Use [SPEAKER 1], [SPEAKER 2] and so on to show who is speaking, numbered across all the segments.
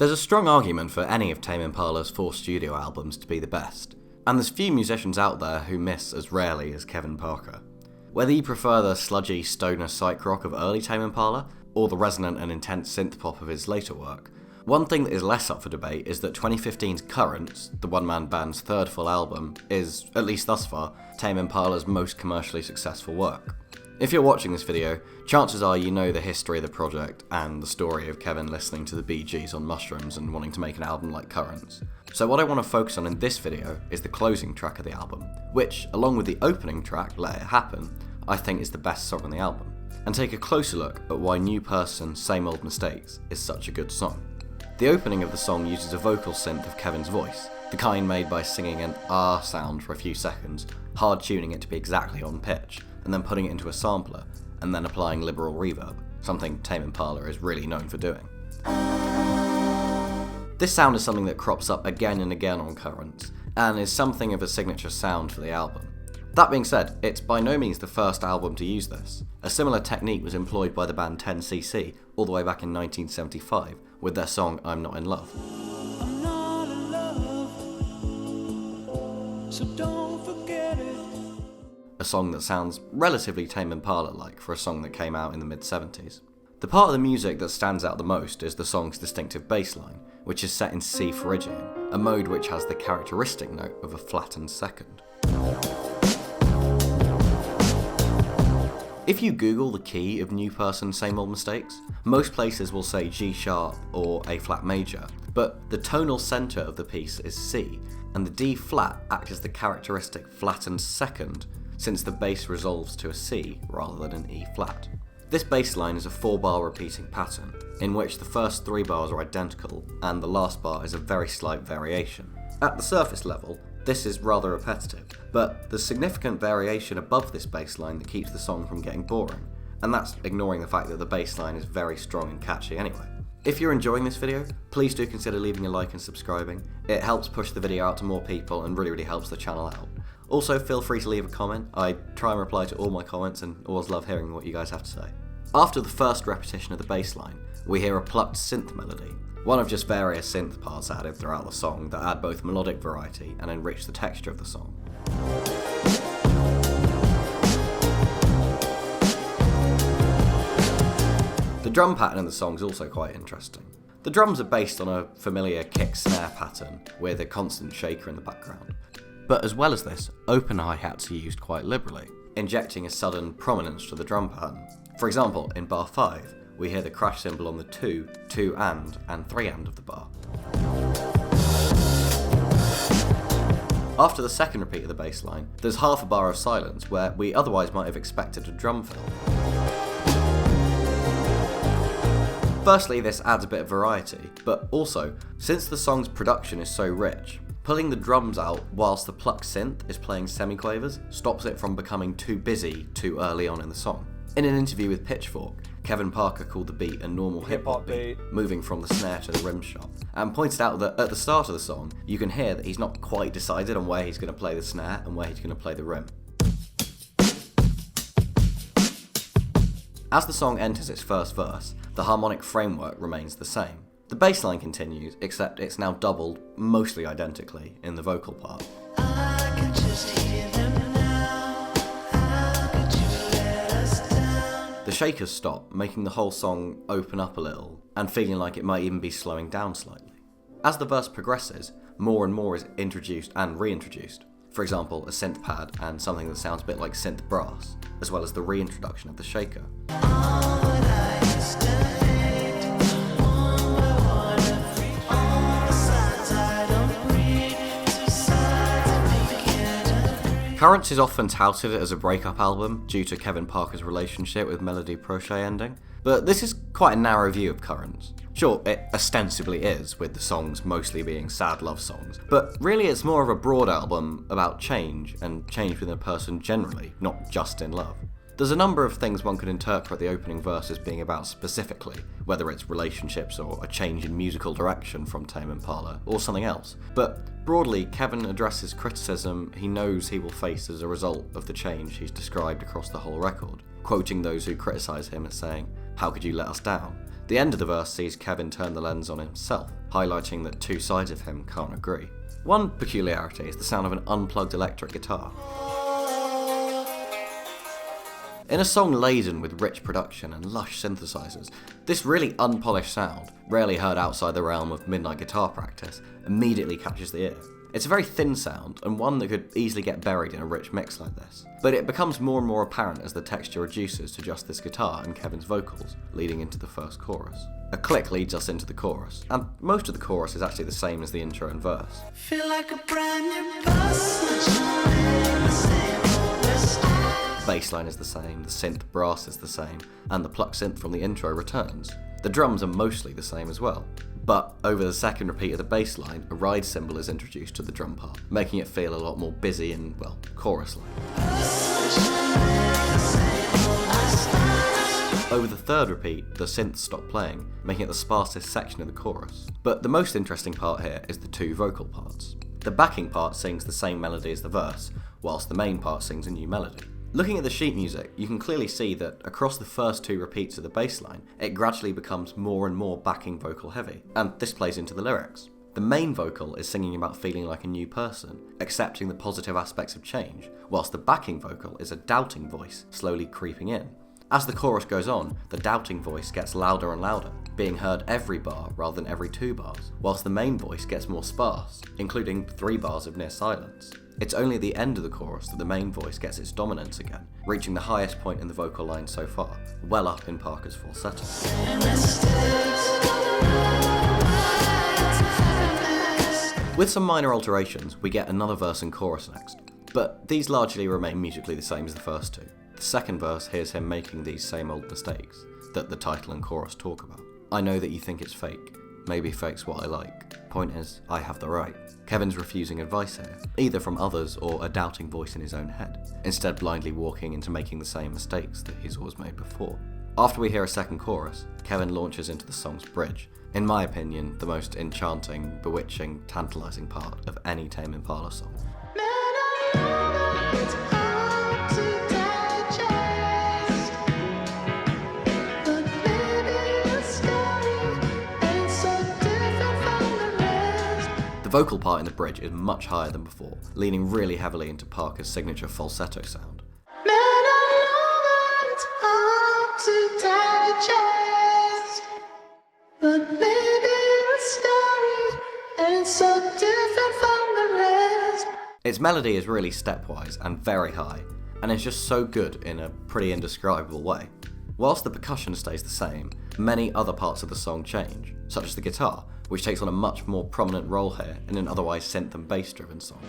[SPEAKER 1] There's a strong argument for any of Tame Impala's 4 studio albums to be the best, and there's few musicians out there who miss as rarely as Kevin Parker. Whether you prefer the sludgy stoner psych rock of early Tame Impala, or the resonant and intense synth pop of his later work, one thing that is less up for debate is that 2015's Currents, the one-man band's third full album, is, at least thus far, Tame Impala's most commercially successful work. If you're watching this video, chances are you know the history of the project and the story of Kevin listening to the Bee Gees on mushrooms and wanting to make an album like Currents. So what I want to focus on in this video is the closing track of the album, which, along with the opening track, Let It Happen, I think is the best song on the album, and take a closer look at why New Person, Same Old Mistakes is such a good song. The opening of the song uses a vocal synth of Kevin's voice, the kind made by singing an R sound for a few seconds, hard tuning it to be exactly on pitch, and then putting it into a sampler, and then applying liberal reverb, something Tame Impala is really known for doing. This sound is something that crops up again and again on Currents, and is something of a signature sound for the album. That being said, it's by no means the first album to use this. A similar technique was employed by the band 10cc all the way back in 1975, with their song I'm Not In Love.
[SPEAKER 2] I'm not in love, so don't forget it.
[SPEAKER 1] A song that sounds relatively Tame Impala-like for a song that came out in the mid-70s. The part of the music that stands out the most is the song's distinctive bass line, which is set in C Phrygian, a mode which has the characteristic note of a flattened second. If you Google the key of New Person, Same Old Mistakes, most places will say G sharp or A flat major, but the tonal centre of the piece is C, and the D flat acts as the characteristic flattened second, since the bass resolves to a C rather than an E flat. This bass line is a 4-bar repeating pattern, in which the first 3 bars are identical, and the last bar is a very slight variation. At the surface level, this is rather repetitive, but there's significant variation above this bass line that keeps the song from getting boring, and that's ignoring the fact that the bass line is very strong and catchy anyway. If you're enjoying this video, please do consider leaving a like and subscribing. It helps push the video out to more people and really helps the channel out. Also, feel free to leave a comment. I try and reply to all my comments and always love hearing what you guys have to say. After the first repetition of the bass line, we hear a plucked synth melody, one of just various synth parts added throughout the song that add both melodic variety and enrich the texture of the song. The drum pattern in the song is also quite interesting. The drums are based on a familiar kick-snare pattern with a constant shaker in the background. But as well as this, open hi-hats are used quite liberally, injecting a sudden prominence to the drum pattern. For example, in bar 5, we hear the crash cymbal on the 2, 2 and 3 and of the bar. After the second repeat of the bass line, there's half a bar of silence where we otherwise might have expected a drum fill. Firstly, this adds a bit of variety, but also, since the song's production is so rich, pulling the drums out whilst the plucked synth is playing semiquavers stops it from becoming too busy too early on in the song. In an interview with Pitchfork, Kevin Parker called the beat a normal hip-hop beat, moving from the snare to the rim shot, and pointed out that at the start of the song, you can hear that he's not quite decided on where he's going to play the snare and where he's going to play the rim. As the song enters its first verse, the harmonic framework remains the same. The bass line continues, except it's now doubled, mostly identically, in the vocal part.
[SPEAKER 2] I can just hear them now. How could you let us down?
[SPEAKER 1] The shakers stop, making the whole song open up a little, and feeling like it might even be slowing down slightly. As the verse progresses, more and more is introduced and reintroduced. For example, a synth pad and something that sounds a bit like synth brass, as well as the reintroduction of the shaker. Currents is often touted as a breakup album due to Kevin Parker's relationship with Melody Prochet ending, but this is quite a narrow view of Currents. Sure, it ostensibly is, with the songs mostly being sad love songs, but really it's more of a broad album about change, and change within a person generally, not just in love. There's a number of things one could interpret the opening verse as being about specifically, whether it's relationships or a change in musical direction from Tame Impala, or something else. But broadly, Kevin addresses criticism he knows he will face as a result of the change he's described across the whole record, quoting those who criticise him as saying, "How could you let us down? The end of the verse sees Kevin turn the lens on himself, highlighting that two sides of him can't agree. One peculiarity is the sound of an unplugged electric guitar. In a song laden with rich production and lush synthesizers, this really unpolished sound, rarely heard outside the realm of midnight guitar practice, immediately captures the ear. It's a very thin sound, and one that could easily get buried in a rich mix like this. But it becomes more and more apparent as the texture reduces to just this guitar and Kevin's vocals, leading into the first chorus. A click leads us into the chorus, and most of the chorus is actually the same as the intro and verse.
[SPEAKER 2] Feel like a brand new person.
[SPEAKER 1] The bass line is the same, the synth brass is the same, and the plucked synth from the intro returns. The drums are mostly the same as well. But over the second repeat of the bass line, a ride cymbal is introduced to the drum part, making it feel a lot more busy and, well, chorus-like. Over the third repeat, the synths stop playing, making it the sparsest section of the chorus. But the most interesting part here is the two vocal parts. The backing part sings the same melody as the verse, whilst the main part sings a new melody. Looking at the sheet music, you can clearly see that across the first two repeats of the bass line, it gradually becomes more and more backing vocal heavy, and this plays into the lyrics. The main vocal is singing about feeling like a new person, accepting the positive aspects of change, whilst the backing vocal is a doubting voice slowly creeping in. As the chorus goes on, the doubting voice gets louder and louder, being heard every bar rather than every 2 bars, whilst the main voice gets more sparse, including 3 bars of near silence. It's only at the end of the chorus that the main voice gets its dominance again, reaching the highest point in the vocal line so far, well up in Parker's falsetto. With some minor alterations, we get another verse and chorus next, but these largely remain musically the same as the first two. The second verse hears him making these same old mistakes that the title and chorus talk about. I know that you think it's fake. Maybe fake's what I like. Point is, I have the right. Kevin's refusing advice here, either from others or a doubting voice in his own head, instead blindly walking into making the same mistakes that he's always made before. After we hear a second chorus, Kevin launches into the song's bridge, in my opinion, the most enchanting, bewitching, tantalizing part of any Tame Impala song. The vocal part in the bridge is much higher than before, leaning really heavily into Parker's signature falsetto sound. Its melody is really stepwise and very high, and it's just so good in a pretty indescribable way. Whilst the percussion stays the same, many other parts of the song change, such as the guitar, which takes on a much more prominent role here in an otherwise synth and bass driven song.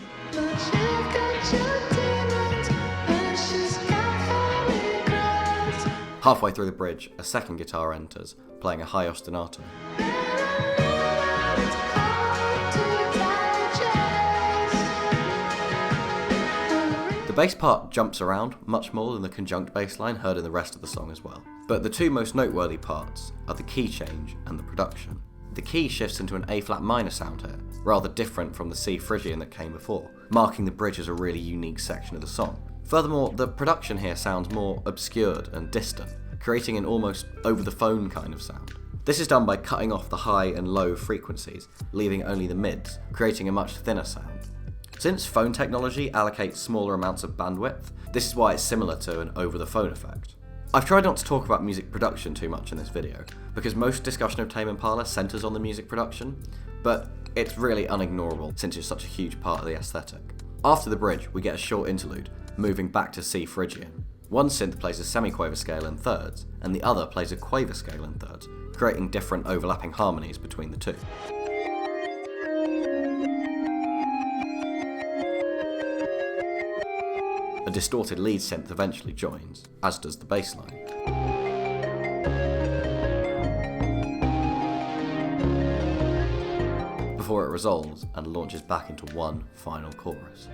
[SPEAKER 1] Halfway through the bridge, a second guitar enters, playing a high ostinato. The bass part jumps around much more than the conjunct bass line heard in the rest of the song as well. But the two most noteworthy parts are the key change and the production. The key shifts into an A-flat minor sound here, rather different from the C Phrygian that came before, marking the bridge as a really unique section of the song. Furthermore, the production here sounds more obscured and distant, creating an almost over-the-phone kind of sound. This is done by cutting off the high and low frequencies, leaving only the mids, creating a much thinner sound. Since phone technology allocates smaller amounts of bandwidth, this is why it's similar to an over-the-phone effect. I've tried not to talk about music production too much in this video, because most discussion of Tame Impala centres on the music production, but it's really unignorable since it's such a huge part of the aesthetic. After the bridge, we get a short interlude, moving back to C Phrygian. One synth plays a semi-quaver scale in thirds, and the other plays a quaver scale in thirds, creating different overlapping harmonies between the two. A distorted lead synth eventually joins, as does the bass line. Before it resolves and launches back into one final chorus.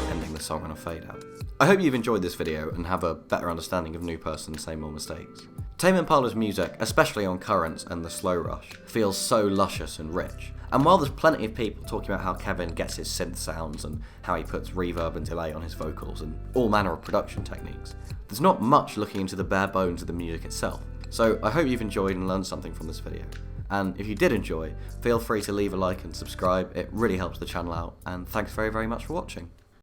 [SPEAKER 1] Ending the song on a fade out. I hope you've enjoyed this video and have a better understanding of New Person, Same Old Mistakes. Tame Impala's music, especially on Currents and the Slow Rush, feels so luscious and rich. And while there's plenty of people talking about how Kevin gets his synth sounds and how he puts reverb and delay on his vocals and all manner of production techniques, there's not much looking into the bare bones of the music itself. So I hope you've enjoyed and learned something from this video. And if you did enjoy, feel free to leave a like and subscribe, it really helps the channel out, and thanks very much for watching.